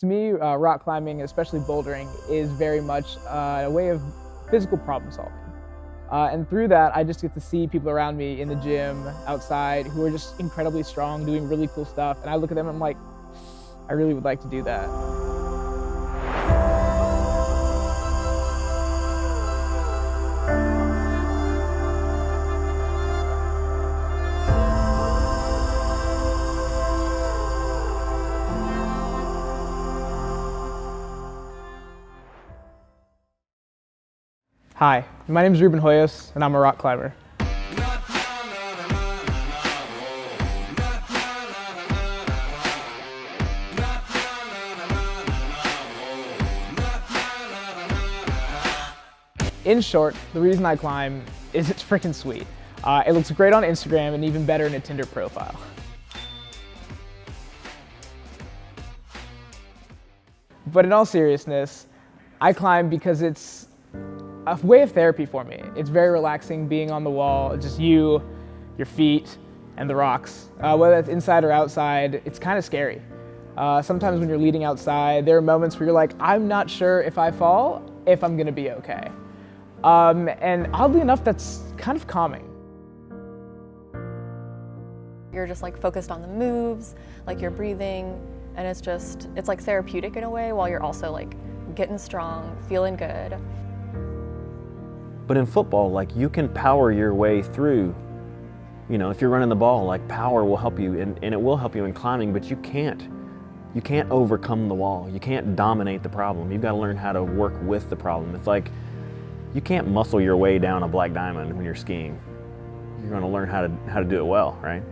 To me, rock climbing, especially bouldering, is very much a way of physical problem solving. And through that, I just get to see people around me in the gym, outside, who are just incredibly strong, doing really cool stuff. And I look at them and I'm like, I really would like to do that. Hi, my name is Reuben Hoyos, and I'm a rock climber. In short, the reason I climb is it's freaking sweet. It looks great on Instagram and even better in a Tinder profile. But in all seriousness, I climb because it's a way of therapy for me. It's very relaxing being on the wall, just you, your feet, and the rocks. Whether it's inside or outside, it's kind of scary. Sometimes when you're leading outside, there are moments where you're like, I'm not sure if I fall, if I'm gonna be okay. And oddly enough, that's kind of calming. You're just like focused on the moves, like you're breathing, and it's like therapeutic in a way while you're also like getting strong, feeling good. But in football, like you can power your way through. You know, if you're running the ball, like power will help you, and it will help you in climbing, but you can't overcome the wall. You can't dominate the problem. You've got to learn how to work with the problem. It's like, you can't muscle your way down a black diamond when you're skiing. You're going to learn how to do it well, right?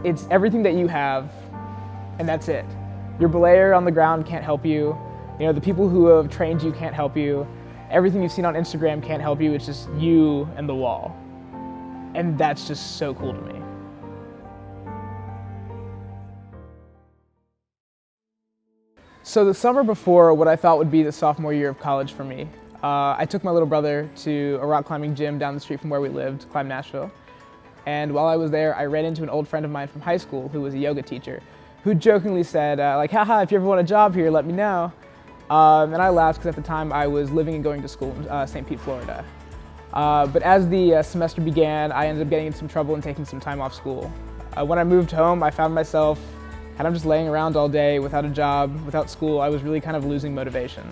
It's everything that you have, and that's it. Your belayer on the ground can't help you. You know, the people who have trained you can't help you. Everything you've seen on Instagram can't help you. It's just you and the wall. And that's just so cool to me. So the summer before what I thought would be the sophomore year of college for me, I took my little brother to a rock climbing gym down the street from where we lived, Climb Nashville. And while I was there, I ran into an old friend of mine from high school who was a yoga teacher, who jokingly said, like, haha, if you ever want a job here, let me know. And I laughed because at the time I was living and going to school in St. Pete, Florida. But as the semester began, I ended up getting into some trouble and taking some time off school. When I moved home, I found myself kind of just laying around all day without a job, without school. I was really kind of losing motivation.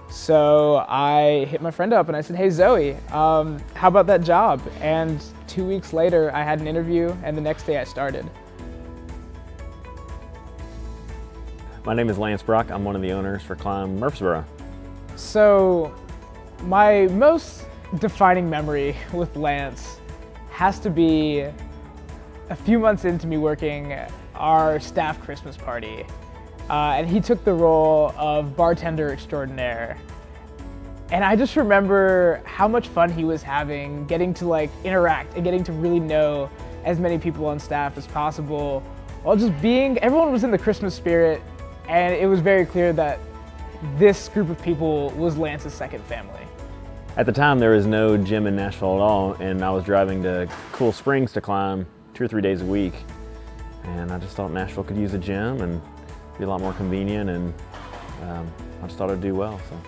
So I hit my friend up and I said, hey Zoe, how about that job? And 2 weeks later, I had an interview, and the next day I started. My name is Lance Brock. I'm one of the owners for Climb Murfreesboro. So my most defining memory with Lance has to be a few months into me working our staff Christmas party. And he took the role of bartender extraordinaire. And I just remember how much fun he was having, getting to like interact and getting to really know as many people on staff as possible, while just everyone was in the Christmas spirit. And it was very clear that this group of people was Lance's second family. At the time, there was no gym in Nashville at all, and I was driving to Cool Springs to climb 2 or 3 days a week. And I just thought Nashville could use a gym and be a lot more convenient, and I just thought it'd do well. So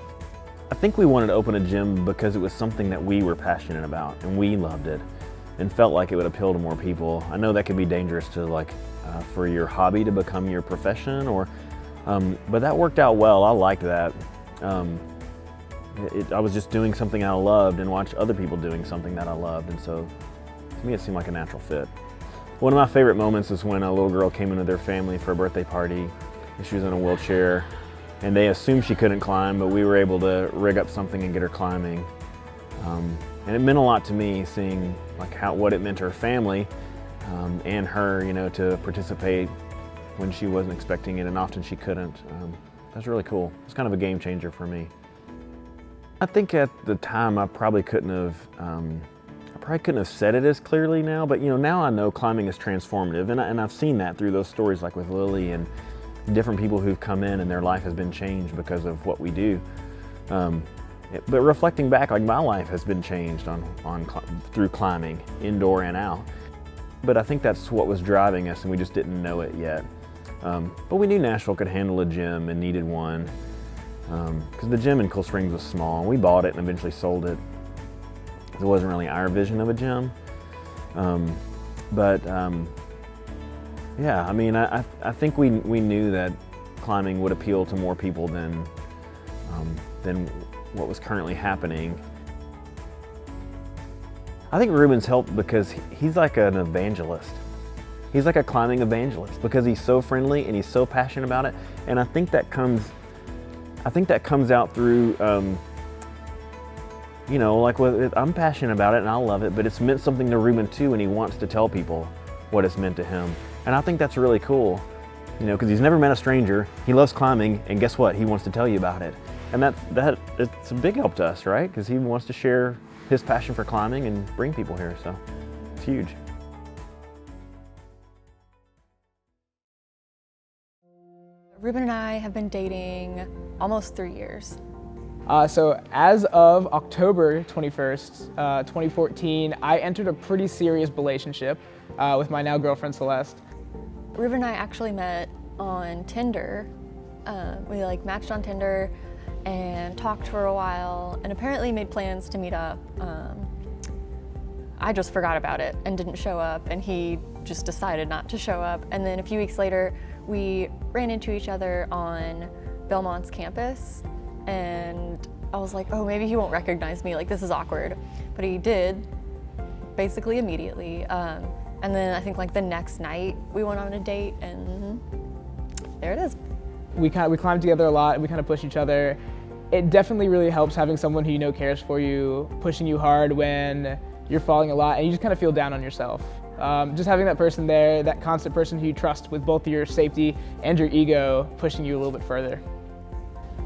I think we wanted to open a gym because it was something that we were passionate about, and we loved it, and felt like it would appeal to more people. I know that could be dangerous to for your hobby to become your profession, but that worked out well. I liked that. I was just doing something I loved and watched other people doing something that I loved, and so to me it seemed like a natural fit. One of my favorite moments is when a little girl came into their family for a birthday party, and she was in a wheelchair, and they assumed she couldn't climb, but we were able to rig up something and get her climbing. And it meant a lot to me, seeing what it meant to her family and her, to participate when she wasn't expecting it, and often she couldn't. That's really cool. It's kind of a game changer for me. I think at the time I probably couldn't have said it as clearly now, but now I know climbing is transformative, and I've seen that through those stories like with Lily and different people who've come in and their life has been changed because of what we do. But reflecting back, my life has been changed through climbing, indoor and out. But I think that's what was driving us, and we just didn't know it yet. But we knew Nashville could handle a gym and needed one, because the gym in Cool Springs was small. We bought it and eventually sold it. It wasn't really our vision of a gym. Yeah, I mean, I think we knew that climbing would appeal to more people than what was currently happening. I think Reuben's helped because he's like an evangelist. He's like a climbing evangelist because he's so friendly and he's so passionate about it. And I think that comes out through, you know, like I'm passionate about it and I love it, but it's meant something to Reuben too, and he wants to tell people what it's meant to him. And I think that's really cool, you know, because he's never met a stranger. He loves climbing, and guess what? He wants to tell you about it. And it's a big help to us, right? Because he wants to share his passion for climbing and bring people here, so it's huge. Reuben and I have been dating almost 3 years. So as of October 21st, 2014, I entered a pretty serious relationship with my now girlfriend, Celeste. Reuben and I actually met on Tinder. We matched on Tinder and talked for a while and apparently made plans to meet up. I just forgot about it and didn't show up, and he just decided not to show up. And then a few weeks later, we ran into each other on Belmont's campus, and I was like, oh, maybe he won't recognize me, like this is awkward. But he did, basically immediately. And then I think the next night we went on a date, and there it is. We climbed together a lot, and we kind of pushed each other. It definitely really helps having someone who you know cares for you, pushing you hard when you're falling a lot and you just kind of feel down on yourself. Just having that person there, that constant person who you trust with both your safety and your ego, pushing you a little bit further.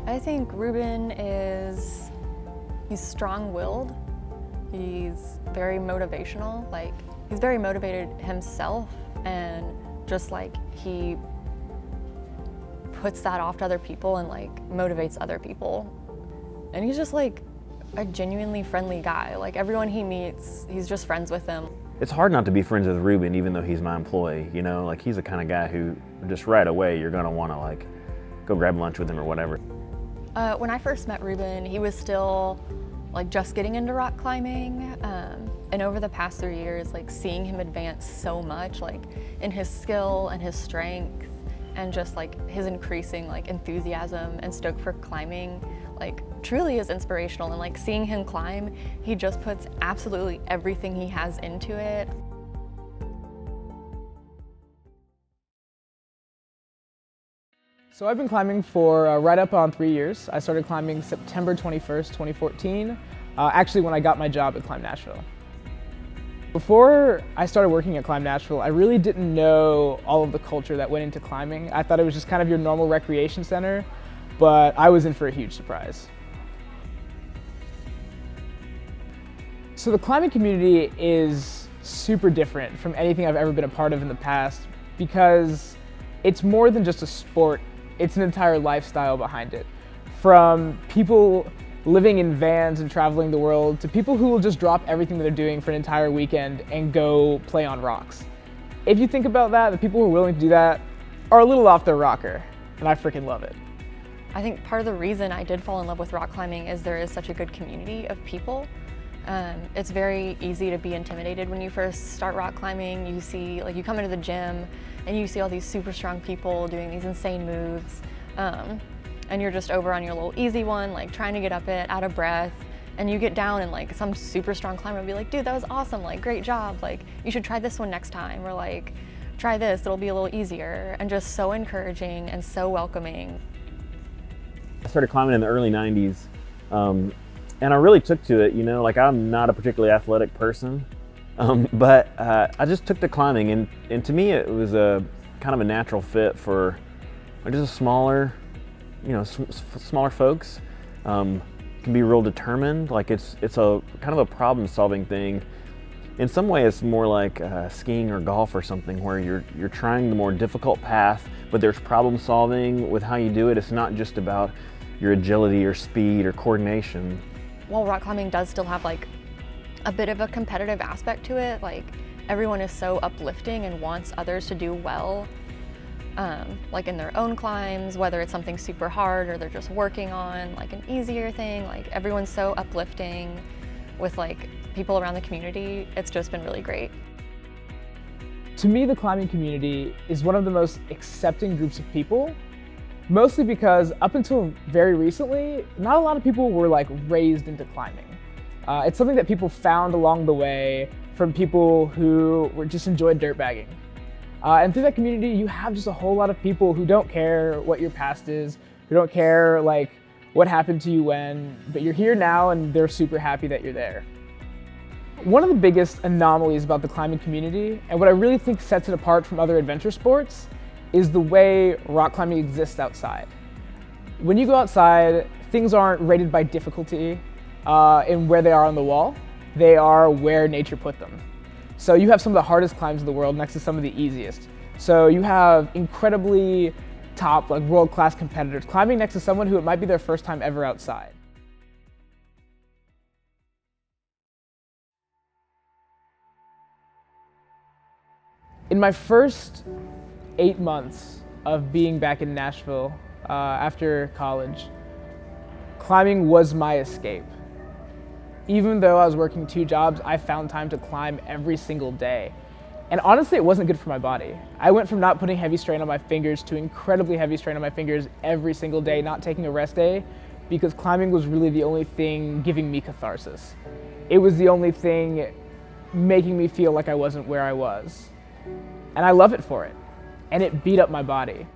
I think Reuben he's strong-willed. He's very motivational. He's very motivated himself, and just he puts that off to other people and motivates other people. And he's just a genuinely friendly guy. Everyone he meets, he's just friends with them. It's hard not to be friends with Reuben, even though he's my employee, you know? He's the kind of guy who just right away you're gonna wanna go grab lunch with him or whatever. When I first met Reuben, he was still just getting into rock climbing. And over the past 3 years, seeing him advance so much, in his skill and his strength, and just his increasing enthusiasm and stoke for climbing, truly is inspirational. And seeing him climb, he just puts absolutely everything he has into it. So I've been climbing for right up on 3 years. I started climbing September 21st, 2014, actually when I got my job at Climb Nashville. Before I started working at Climb Nashville, I really didn't know all of the culture that went into climbing. I thought it was just kind of your normal recreation center, but I was in for a huge surprise. So the climbing community is super different from anything I've ever been a part of in the past, because it's more than just a sport, it's an entire lifestyle behind it. From people living in vans and traveling the world to people who will just drop everything that they're doing for an entire weekend and go play on rocks. If you think about that, the people who are willing to do that are a little off their rocker, and I freaking love it. I think part of the reason I did fall in love with rock climbing is there is such a good community of people. It's very easy to be intimidated when you first start rock climbing. You see, you come into the gym and you see all these super strong people doing these insane moves. And you're just over on your little easy one, trying to get up it, out of breath, and you get down and some super strong climber will be like, dude, that was awesome, great job, you should try this one next time, or try this, it'll be a little easier, and just so encouraging and so welcoming. I started climbing in the early 90s, and I really took to it, you know, I'm not a particularly athletic person, but I just took to climbing, and to me it was a kind of a natural fit for just a smaller, smaller folks. Can be real determined. It's a kind of a problem-solving thing. In some way, it's more like skiing or golf or something, where you're trying the more difficult path, but there's problem-solving with how you do it. It's not just about your agility or speed or coordination. While rock climbing does still have a bit of a competitive aspect to it, everyone is so uplifting and wants others to do well. like in their own climbs, whether it's something super hard or they're just working on like an easier thing. Like everyone's so uplifting with like people around the community. It's just been really great. To me, the climbing community is one of the most accepting groups of people, mostly because up until very recently, not a lot of people were like raised into climbing. It's something that people found along the way from people who just enjoyed dirt bagging. And through that community, you have just a whole lot of people who don't care what your past is, who don't care like what happened to you when, but you're here now and they're super happy that you're there. One of the biggest anomalies about the climbing community, and what I really think sets it apart from other adventure sports, is the way rock climbing exists outside. When you go outside, things aren't rated by difficulty in where they are on the wall. They are where nature put them. So you have some of the hardest climbs in the world next to some of the easiest. So you have incredibly top, like world-class competitors climbing next to someone who it might be their first time ever outside. In my first 8 months of being back in Nashville after college, climbing was my escape. Even though I was working 2 jobs, I found time to climb every single day. And honestly, it wasn't good for my body. I went from not putting heavy strain on my fingers to incredibly heavy strain on my fingers every single day, not taking a rest day, because climbing was really the only thing giving me catharsis. It was the only thing making me feel like I wasn't where I was. And I love it for it. And it beat up my body.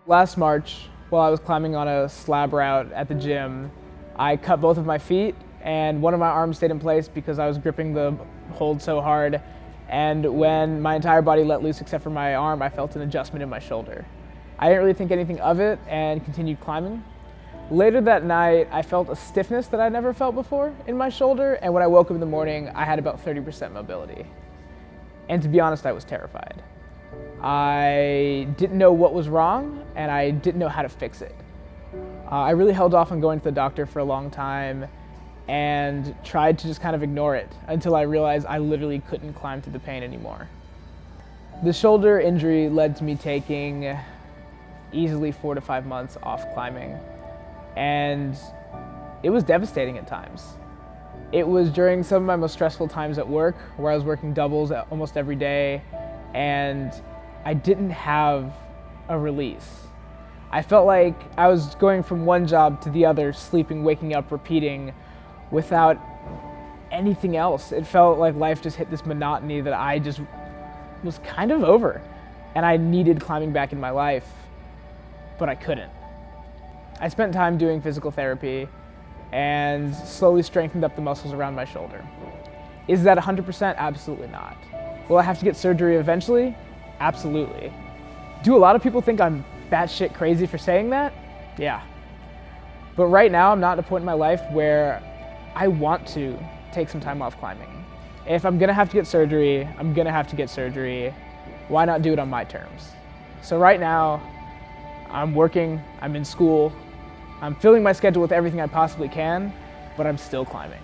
Last March, while I was climbing on a slab route at the gym, I cut both of my feet and one of my arms stayed in place because I was gripping the hold so hard. And when my entire body let loose except for my arm, I felt an adjustment in my shoulder. I didn't really think anything of it and continued climbing. Later that night, I felt a stiffness that I never felt before in my shoulder, and when I woke up in the morning, I had about 30% mobility. And to be honest, I was terrified. I didn't know what was wrong, and I didn't know how to fix it. I really held off on going to the doctor for a long time and tried to just kind of ignore it until I realized I literally couldn't climb through the pain anymore. The shoulder injury led to me taking easily 4 to 5 months off climbing. And it was devastating at times. It was during some of my most stressful times at work, where I was working doubles almost every day, and I didn't have a release. I felt like I was going from one job to the other, sleeping, waking up, repeating, without anything else. It felt like life just hit this monotony that I just was kind of over. And I needed climbing back in my life, but I couldn't. I spent time doing physical therapy and slowly strengthened up the muscles around my shoulder. Is that 100%? Absolutely not. Will I have to get surgery eventually? Absolutely. Do a lot of people think I'm batshit crazy for saying that? Yeah. But right now, I'm not at a point in my life where I want to take some time off climbing. If I'm gonna have to get surgery, I'm gonna have to get surgery. Why not do it on my terms? So right now, I'm working, I'm in school, I'm filling my schedule with everything I possibly can, but I'm still climbing.